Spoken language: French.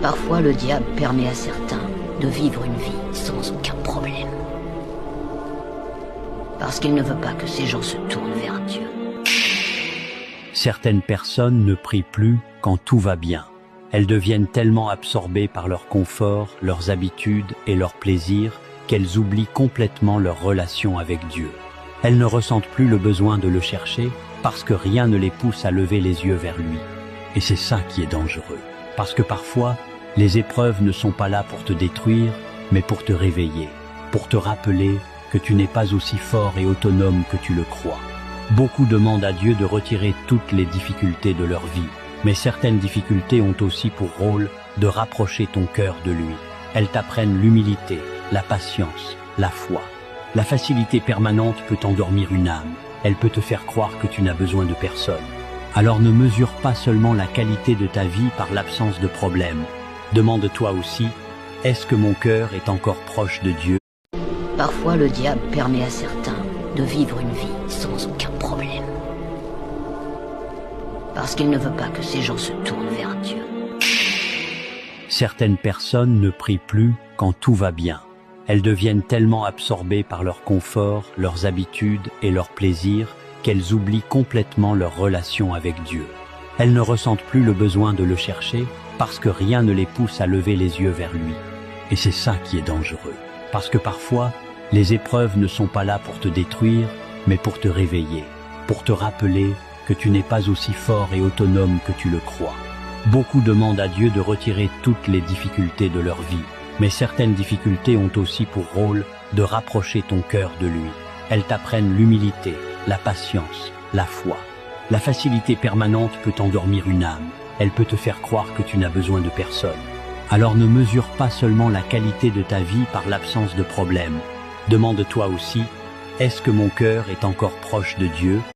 Parfois, le diable permet à certains de vivre une vie sans aucun problème. Parce qu'il ne veut pas que ces gens se tournent vers Dieu. Certaines personnes ne prient plus quand tout va bien. Elles deviennent tellement absorbées par leur confort, leurs habitudes et leurs plaisirs qu'elles oublient complètement leur relation avec Dieu. Elles ne ressentent plus le besoin de le chercher parce que rien ne les pousse à lever les yeux vers lui. Et c'est ça qui est dangereux. Parce que parfois, les épreuves ne sont pas là pour te détruire, mais pour te réveiller, pour te rappeler que tu n'es pas aussi fort et autonome que tu le crois. Beaucoup demandent à Dieu de retirer toutes les difficultés de leur vie, mais certaines difficultés ont aussi pour rôle de rapprocher ton cœur de lui. Elles t'apprennent l'humilité, la patience, la foi. La facilité permanente peut endormir une âme. Elle peut te faire croire que tu n'as besoin de personne. Alors ne mesure pas seulement la qualité de ta vie par l'absence de problèmes. Demande-toi aussi, est-ce que mon cœur est encore proche de Dieu? Parfois, le diable permet à certains de vivre une vie sans aucun problème. Parce qu'il ne veut pas que ces gens se tournent vers Dieu. Certaines personnes ne prient plus quand tout va bien. Elles deviennent tellement absorbées par leur confort, leurs habitudes et leurs plaisirs qu'elles oublient complètement leur relation avec Dieu. Elles ne ressentent plus le besoin de le chercher parce que rien ne les pousse à lever les yeux vers lui. Et c'est ça qui est dangereux. Parce que parfois, les épreuves ne sont pas là pour te détruire, mais pour te réveiller, pour te rappeler que tu n'es pas aussi fort et autonome que tu le crois. Beaucoup demandent à Dieu de retirer toutes les difficultés de leur vie, mais certaines difficultés ont aussi pour rôle de rapprocher ton cœur de lui. Elles t'apprennent l'humilité, la patience, la foi. La facilité permanente peut endormir une âme. Elle peut te faire croire que tu n'as besoin de personne. Alors ne mesure pas seulement la qualité de ta vie par l'absence de problèmes. Demande-toi aussi, est-ce que mon cœur est encore proche de Dieu ?